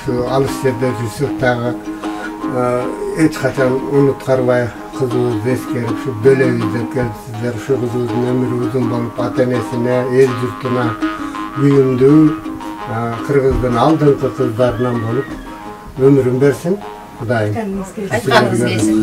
ушу алыс жерде жүрсөк дагы эч качан унуткарбай кызыбызды эскерип ушу бөлөбүз деп келипсиздер. Ушу кызыбыздын өмүрү узун болуп, ата энесине, эл журтуна күйүндүү кыргыздын алдыңкы кыздарынан болуп өмүрүн берсин Кудайым. Айтканыңыз келсин.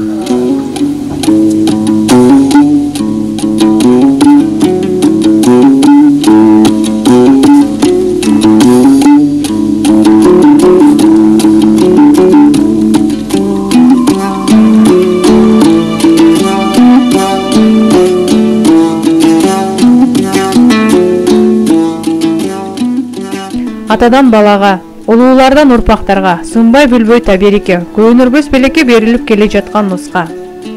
Атадан балага, улуулардан урпактарга сынбай бүлбөй таберике, көөнөрбөс белекке берилип келе жаткан нуска.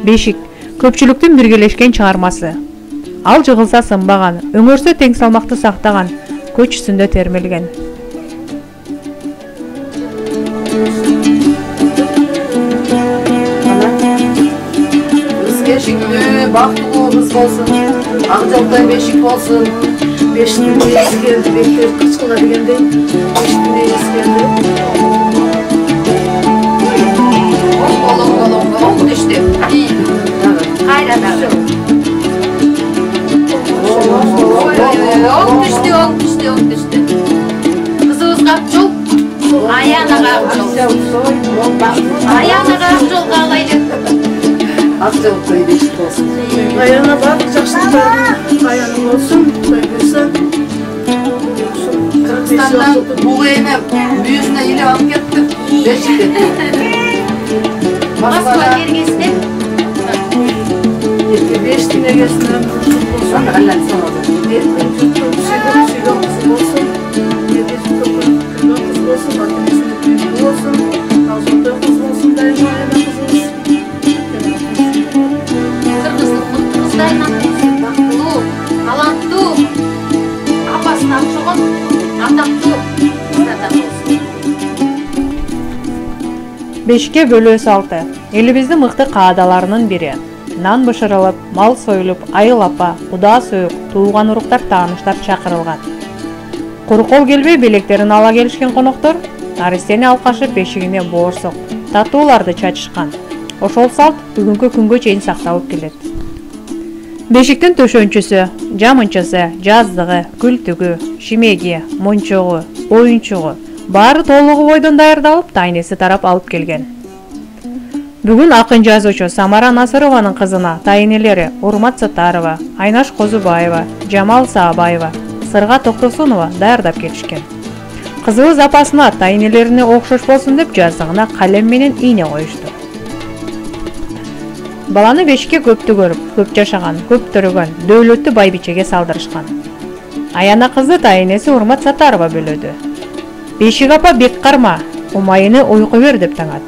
Бешик көпчүлүктүн биргелешкен чыгармасы. Ал жыгылса сынбаган, өңөрсө тең салмакты сактаган, көчүсүндө термелген. Бешиктүү бактылуу кыз болсун, ак жолтой бешик болсун. Бештин ээси келди, бектер кычкыла дегендей. Бештин ээси келди. Оң түштү. Кайрадан. Оң түштү. Кызыбызга жол, аянага жол. Аянага жол каалайлы. Ак жолтой бешик болсун. Аяна бар, жакшылыктарын аяны болсун, Кудай буйрса. Кыргызстандан бул эме бүйүсүнө илип алып кетти. Бешикти. Москва кергесте. Бештин эгесинен болсун. Аллан санады. Бешикке бөлөө салты. Элибиздин мыкты каадаларынын бири. Нан бышырылып, мал союлуп, айыл апа, куда сөөк, тууган уруктар, тааныштар чакырылган. Куру кол келбей белектерин ала келишкен коноктор наристени алкашып бешигине боорсок, татууларды чачышкан. Ошол салт бүгүнкү күнгө чейин сакталып келет. Бешиктин төшөнчүсү, жамынчысы, жаздыгы, күлтүгү, шимеги, мончогу, оюнчугу баары толугу бойдон даярдалып, тайнеси тарап алып келген. Бүгүн акын жазуучу Самара Насырованын кызына тайнелери Урмат Сатарова, Айнаш Козубаева, Жамал Саабаева, Сырга Токтосунова даярдап келишкен. Кызыбыз апасына тайнелерине окшош болсун деп жаздыгына калем менен ийне коюшту. Баланы бешикке көптү көрүп, көп жашаган, көп төрөгөн, дөөлөттү байбичеге салдырышкан. Аяна кызды тайнеси Урмат Сатарова бөлөдү. Бешик апа бек карма, умайыны уйку бер деп таңат.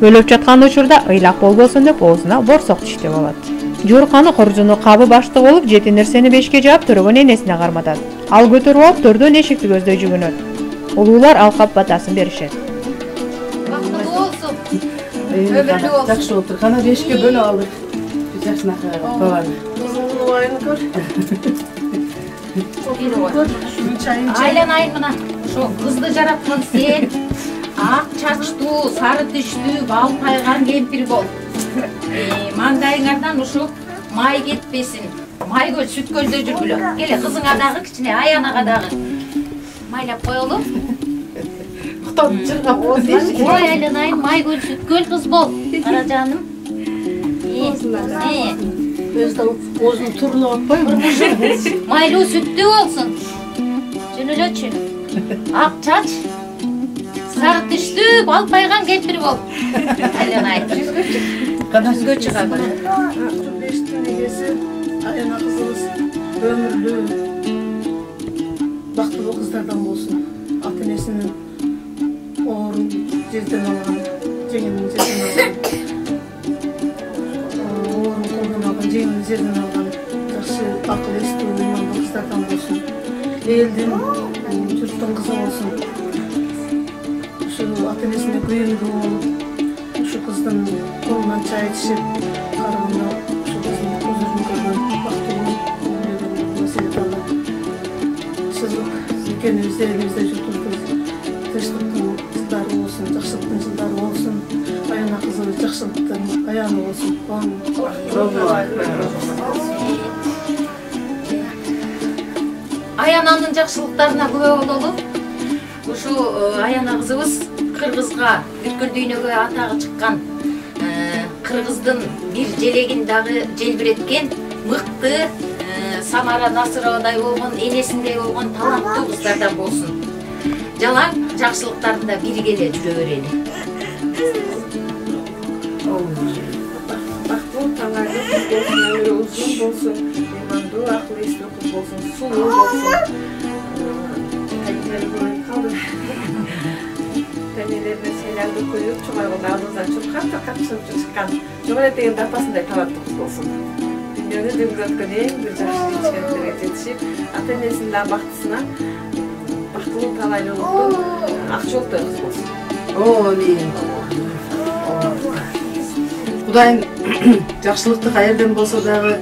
Өлөп жаткан учурда ыйлак болбосун деп оозуна борсок тишти болот. Жуурканы коржуну кабы баштык болуп, жети нерсени бешикке жаап төрөгөн энесине карматат. Ал көтөрүп алып төрдөн эшикти көздөй жүгүнөт. Улуулар алкап батасын беришет. Бактылуу болсун. Өмүрлүү болсун. Жакшы отур. Кана бешикке бөлүп алдык. Жакшынакай баланы. Улайын көр. Айланайын мына. Ошо кызды жараткан сен. Ак чачтуу, сары түштүү, балпайган кемпир бол. Маңдайыңардан ушу май кетпесин. Майгөл сүткөлдө жүргүлө. Келе кызыңа дагы кичине, Аянага дагы. Майлап коелу. Уктап жыргап болсун. Ой, айланайын, майгөл сүткөл кыз бол. Кара жаным. Оозун турлап атпайбы? Майлуу сүттүү болсун. Жөн элечи. Ак чач. Сары түштүү, балпайган кемпир бол. Айланайын. Жүзгө чыга бер. Бештин эгеси Аяна кызыбыз өмүрлүү, бактылуу кыздардан болсун. Ата энесинин оорун жерден алган, жеңилин жерден алган, оорун колдон алган, жеңилин жерден алган, жакшы акыл эстүү, ыймандуу кыздардан болсун. Элдин, журттун кызы болсун. Ушу ата энесине күйүндүү болуп, ушу кыздын колунан чай ичип караганда ушу кыздын көзүрүн көргөн бактылуу экенибизди элибизде жутуп тынчтыктын берсин, жакшылыктын жылдары болсун. Аяна кызы жакшылыктын аяны болсун. Аянанын жакшылыктарына күбө бололу. Ушу Аяна кызыбыз Кыргызга бүткүл дүйнөгө атагы чыккан, Кыргыздын бир желегин дагы желбиреткен мыкты Самара Насыровадай болгон, энесиндей болгон таланттуу кыздардан болсун. Жалаң жакшылыктарында биргеле жүрө берели. Бактылуу таңайлуу кыз болсун, өмүрү узун болсун, ыймандуу, акыл эстүү кыз болсун, сулуу болсун. Тенелерine şeylerde koyup çoğalığında ağzından çok kapsın çıkan. Çoğalığında en tapasında tavatlı kız olsun. Dünyada dümdüzgün en bir жақсы içkenlere yetişip, ata-enesinden baktısına baktılığın talaylı oldu, akçolukta kız olsun. Amin. Кудайым жакшылыкты каерден болсо дагы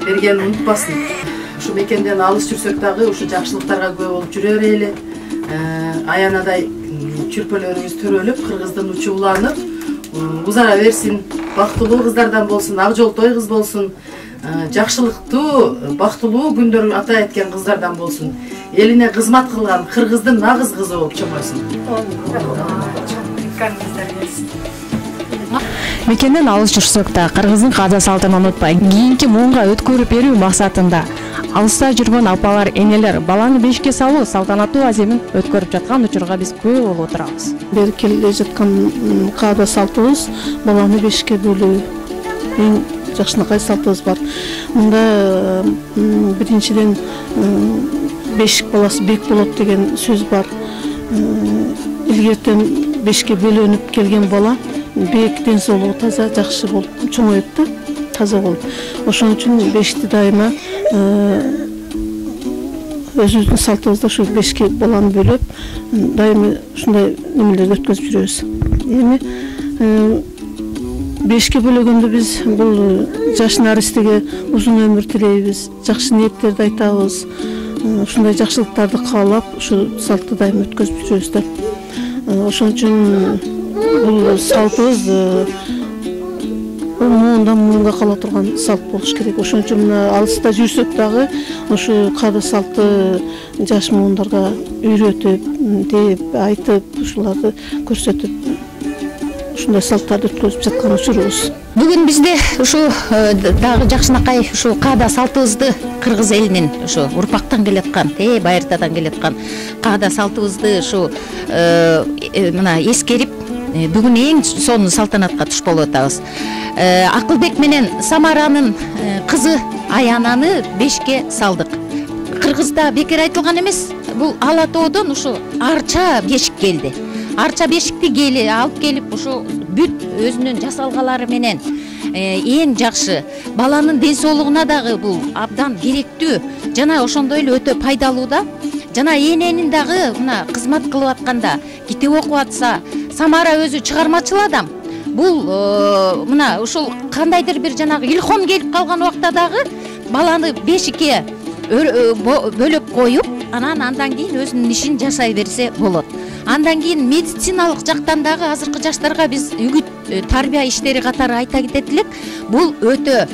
бергенин унутпасын. Ушу мекенден алыс жүрсөк дагы ушу жакшылыктарга күбө болуп жүрө берели. Аянадай чүрпөлөрүбүз төрөлүп, кыргыздын учу уланып, узара берсин, бактылуу кыздардан болсун, ак жолтой кыз болсун, жакшылыктуу, бактылуу күндөр ата эткен кыздардан болсун. Элине кызмат кылган кыргыздын нагыз кызы болуп чоңойсун. Мекенден алыс жүрсөк да кыргыздын каада салтын унутпай, кийинки муунга өткөрүп берүү максатында алыста жүргөн апалар, энелер баланы бешикке салуу салтанаттуу аземин өткөрүп жаткан учурга биз күбө болуп отурабыз. Бери келе жаткан каада салтыбыз баланы бешикке бөлүү. Эң жакшынакай салтыбыз бар. Мында биринчиден бешик баласы бек болот деген сөз бар. Илгертен бешикке бөлөнүп келген бала бектен соолугу таза, жакшы болуп чоңойот да, таза болуп. Ошон үчүн бешикти дайыма өзүбүздүн салтыбызда ушу бешикке баланы бөлөп, дайыма ушундай немелерди өткөзүп жүрөбүз. Эми бешикке бөлөгөндө биз бул жаш наристеге узун өмүр тилейбиз, жакшы ниеттерди айтабыз. Ушундай жакшылыктарды каалап, ушу салтты дайыма өткөзүп жүрөбүз да. Ошон үчүн бул салтыбыз муундан муунга кала турган салт болуш керек. Ошон үчүн алыста жүрсөк дагы ушу каада салтты жаш муундарга үйрөтүп, деп, айтып, ушуларды көрсөтүп, ушундай салттарды өткөзүп жаткан учурубуз. Бүгүн бизде ушу дагы жакшынакай ушу каада салтыбызды кыргыз элинин ушу урпактан келаткан, байыртадан келаткан каада салтыбызды ушу мына эскерип бүгүн эң сонун салтанатка туш болуп атабыз. Акылбек менен Самаранын кызы Аянаны бешикке салдык. Кыргызда бекер айтылган эмес, бул Ала тоодон ушу арча бешик келди. Арча бешикти алып келип ушу бүт өзүнүн жасалгалары менен эң жакшы, баланын ден соолугуна дагы бул абдан керектүү, жана ошондой эле өтө пайдалуу да. Жана эненин дагы мына кызмат кылып атканда, китеп окуп атса, Самара өзү чыгармачыл адам. Бул мына ушул кандайдыр бир жанагы илхом келип калган убакта дагы баланы бешикке бөлөп коюп, андан кийин өзүнүн ишин жашай берсе болот. Андан кийин медициналык жактан дагы азыркы жаштарга биз үгүт тарбия иштери катары айта кетет элек. Бул өтө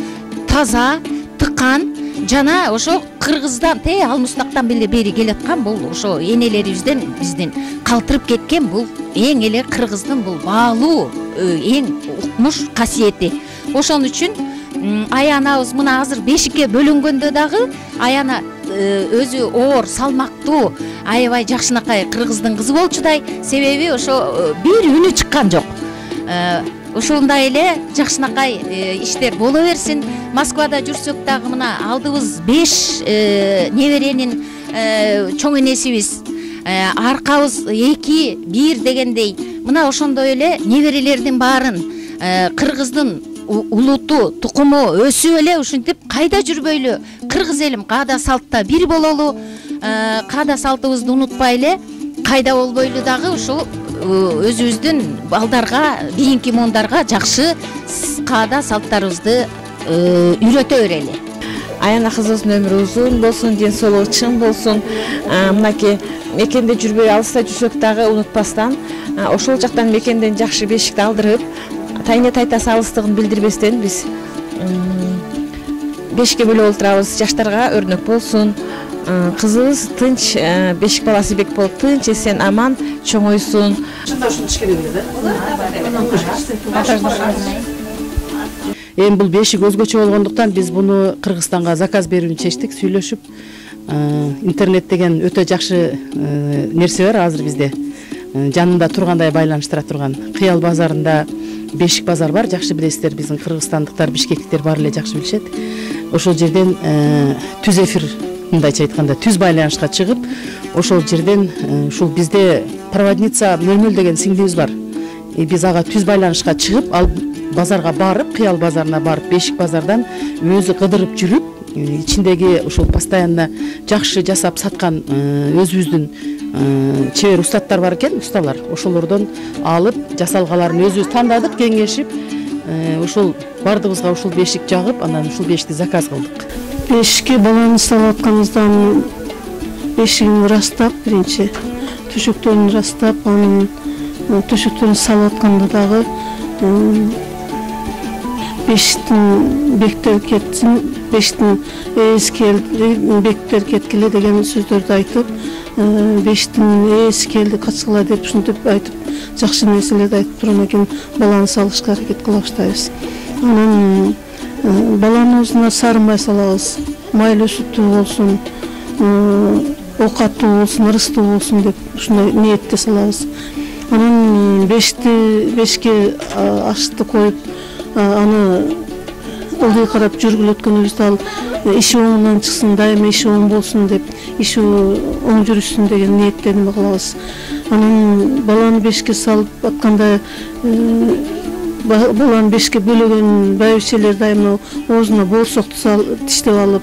таза, тыкан, жана ошо Кыргыздан, Алмустактан бери келаткан бул ошо энелерибизден биздин калтырып кеткен бул эң эле Кыргыздын бул баалуу, эң укмуш касиети. Ошон үчүн Аянабыз мына азыр бешикке бөлүнгөндө дагы Аяна өзү оор, салмактуу, аябай жакшынакай Кыргыздын кызы болчудай, себеби ошо бир үнү чыккан жок. Ошондой эле жакшынакай иштер боло берсин. Москвада жүрсөк дагы мына алдыбыз 5 неберенин чоң энесибиз. Аркабыз 2-1 дегендей. Мына ошондой эле неберелердин баарын Кыргыздын улуту, тукуму өсүп эле ушинтип кайда жүрбөйлү Кыргыз элим каада салтта бир бололу. Каада салтыбызды унутпай эле, кайда болбойлу дагы ушул өзүбүздүн балдарга, кийинки муундарга жакшы каада салттарыбызды үйрөтө берели. Аяна кызыбыздын өмүрү узун болсун, ден соолугу чың болсун. Мынакей мекенде жүрбөй алыста жүрсөк дагы унутпастан, ошол жактан мекенден жакшы бешикти алдырып, тайне тайтасы алыстыгын билдирбестен биз бешикке бөлөп отурабыз. Жаштарга өрнөк болсун. Кызыбыз тынч, бешик баласы бек болуп тынч, эсен аман чоңойсун. Ушунда ушуну ишкеребиз да. Эми бул бешик өзгөчө болгондуктан биз буну Кыргызстанга заказ берүүнү чечтик, сүйлөшүп. Интернет деген өтө жакшы нерсе бар азыр бизде. Жанында тургандай байланыштыра турган. Кыял базарында бешик базар бар, жакшы билесиздер, биздин кыргызстандыктар, бишкектиктер баары эле жакшы билишет. Ошол жерден түз эфир, мындайча айтканда, түз байланышка чыгып, ошол жерден ушул бизде проводница Мөлмөл деген сиңдибиз бар. Биз ага түз байланышка чыгып, ал базарга барып, Кыял базарына барып, бешик базардан өзү кыдырып жүрүп, ичиндеги ушул постоянно жакшы жасап саткан өзүбүздүн чебер устаттар бар экен, усталар. Ошолордон алып, жасалгаларын өзүбүз тандадык, кеңешип, ушул бардыгыбызга ушул бешик жагып, анан ушул бешикти заказ кылдык. Бешикке баланы салып атканыбыздан бешигин ырастап, биринчи төшөктөрүн ырастап, анын төшөктөрүн салып атканда дагы бешиктин бектери кетсин, бешиктин ээси келди, бектер кеткиле деген сөздөрдү айтып, бешиктин ээси келди, качкыла деп ушинтип айтып, жакшы нерселерди айтып турган экен, баланы салышка аракет кыла баштайбыз. Анан баланын оозуна сары май салабыз, майлуу сүттүү болсун, оокаттуу болсун, ырыстуу болсун деп ушундай ниетте салабыз. Анан бешикке ашты коюп, аны ылдый карап жүргүлөткөнүбүздө ал иши оңунан чыксын, дайыма иши оң болсун деп, иши оң жүрүшсүн деген ниеттен кылабыз. Анан баланы бешикке салып атканда баланы бешикке бөлөгөн байбичелер дайыма оозуна боорсокту тиштеп алып,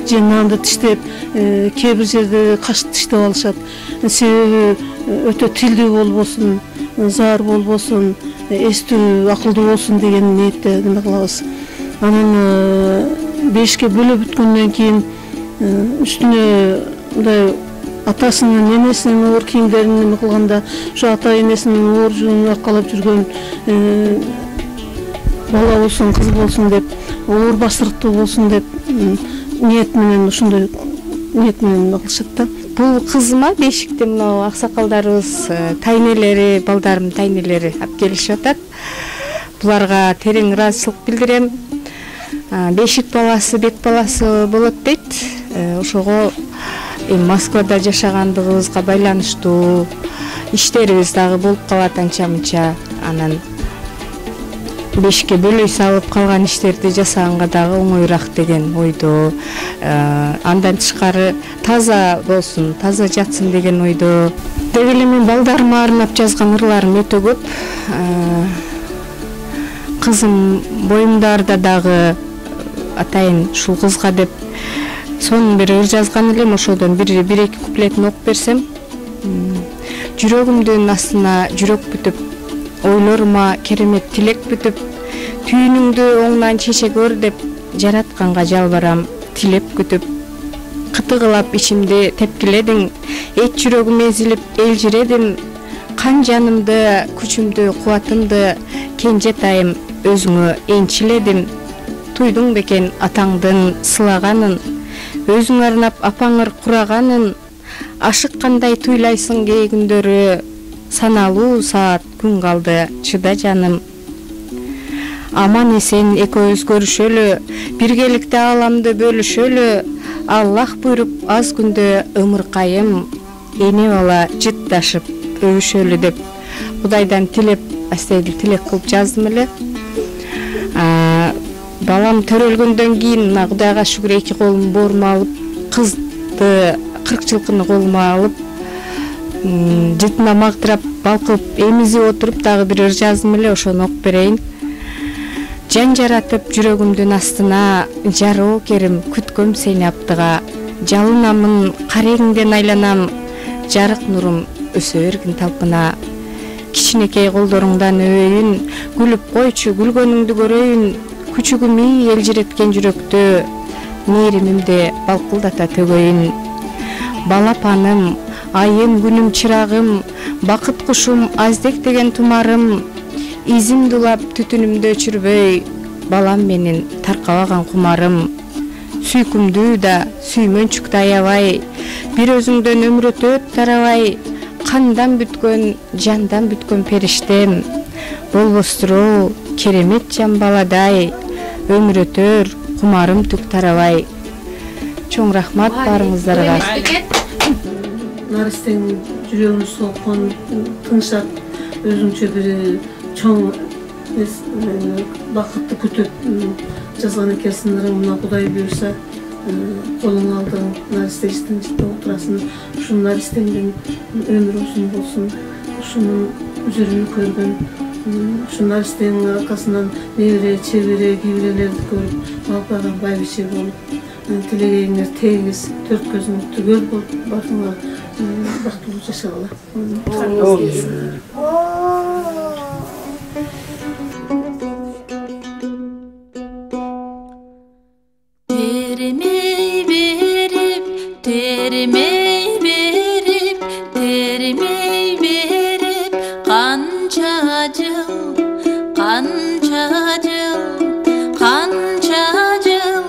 же нанды тиштеп, кээ бир жерде кашты тиштеп алышат. Себеби өтө тилдүү болбосун, заар болбосун, эстүү, акылдуу болсун деген ниетте неме кылабыз. Анан бешикке бөлөп бүткөндөн кийин үстүнө мындай атасынын, энесинин оор кийимдерин неме кылганда, ушу ата энесинин оор жүнүн аркалап жүргөн бала болсун, кыз болсун деп, оор басырыктуу болсун деп ниет менен, ушундай ниет менен кылышат да. Бул кызыма бешикти мына аксакалдарыбыз, тайнелери, балдарымдын тайнелери алып келишип атат. Буларга терең ыраазычылык билдирем. Бешик баласы, бек баласы болот дейт. Ошого Москвада жашагандыгыбызга байланыштуу иштерибиз дагы болуп калат анча-мынча. Анан бешикке бөлөй салып калган иштерди жасаганга дагы оңоюраак деген ойдо. Андан тышкары таза болсун, таза жатсын деген ойдо. Деги эле мен балдарыма арнап жазган ырларым өтө көп. Кызым боюмдарда дагы атайын ушул кызга деп сонун бир ыр жазган элем, ошодон бир-эки куплетин окуп берсем. Жүрөгүмдүн астына жүрөк бүтүп, ойлорума керемет тилек бүтүп, түйүнүңдү оңнан чече көр деп жаратканга жалбарам тилеп күтүп, кытыгылап ичимди тепкиледиң, эч жүрөгүм эзилип элжиредим, кан жанымды, күчүмдү, кубатымды кенжетайым өзүңө энчиледим. Туйдуң бекен атаңдын сылаганын, өзүң арнап апаңыр кураганын, ашыккандай туйлайсың кээ күндөрү, саналуу саат күн калды чыда жаным. Аман эсен экөөбүз көрүшөлү, биргеликте ааламды бөлүшөлү, Аллах буйруп аз күндө ымыркайым, эне бала жытташып өбүшөлү деп Кудайдан тилеп, астайдыл тилек кылып жаздым эле. Балам төрөлгөндөн кийин мына Кудайга шүгүр 2 колум боорума алып, кызды 40 жылкыны колума алып, жытына мактырап, балкып, эмизип отуруп дагы бир ыр жаздым эле, ошону окуп берейин. Жан жаратып жүрөгүмдүн астына, жароо керим күткөм сени аптыга, жалынамын, карегиңден айланам, жарык нурум өсө бергин талпына. Кичинекей колдоруңдан өбөйүн, күлүп койчу, күлгөнүңдү көрөйүн, күчүгүм элжиреткен жүрөктө, мээримимди балкылдата төгөйүн. Балапаным, айым, күнүм, чырагым, бакыт кушум, аздек деген тумарым, изимди улап түтүнүмдү өчүрбөй, балам менин таркабаган кумарым. Сүйкүмдүү да, сүймөнчүктү аябай, бир өзүңдөн өмүр өтөт тарабай, кандан бүткөн, жандан бүткөн периштем. Болбостуру керемет жан баладай, өмүр өтөр, кумарым түк тарабай. Чоң рахмат барыңыздарга. Наристеңдин жүрөгүн соккон, тыңшап, өзүнчө бир чоң бакытты күтүп жазган экенсиң. Мына Кудай буюрса, колуң алдың, Наристештин жытып отурасың. Ушул Наристеңдин өмүрү узун болсун, ушунун үзүрүн көргөн, ушул Наристеңдин аркасынан небере, чебере, кийбирелерди көрүп, алып байбиче болуп, тилегениңер тегиз, төрт көзүңүз түгөл болуп, башыңар бактылуу жашагыла. Terimey berip, terimey berip, terimey berip, kança jıl, kança jıl, kança jıl,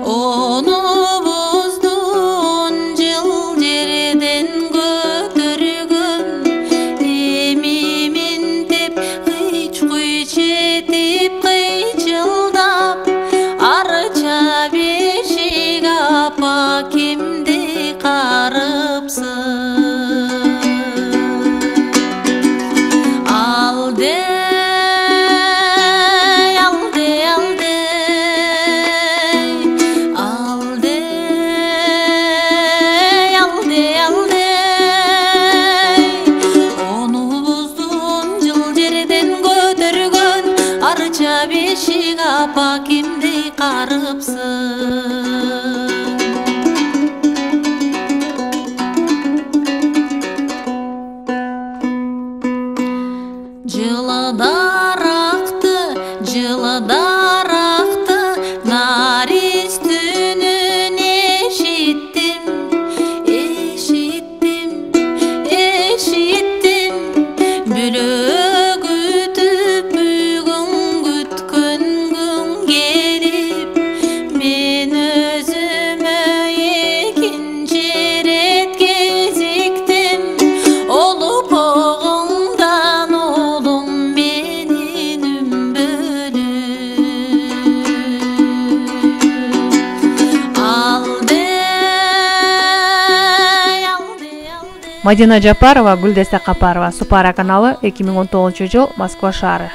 onu bozdun jıl жерден көтөргөн, эмимин деп кыйч-кыйч этип кыйчылдап, арча бешик апа кимди карыпсың? Алдей, алдей, алдей, алдей, алдей, алдей, ону боздун жыл жерден көтөргөн, арча бешик апа кимди карыпсың? Жылы даракты, Нарис түнүн эшиттим, эшиттим, эшиттим, бөлөк күтүп бүгүн күткөн күн келип, мен өзүмө экинчи ирет кезиктим, олуп оғыңдан олум менин үмбөлү. Мадина Жапарова, Гүлдеста Капарова, Супара каналы, 2019 жыл, Москва шаары.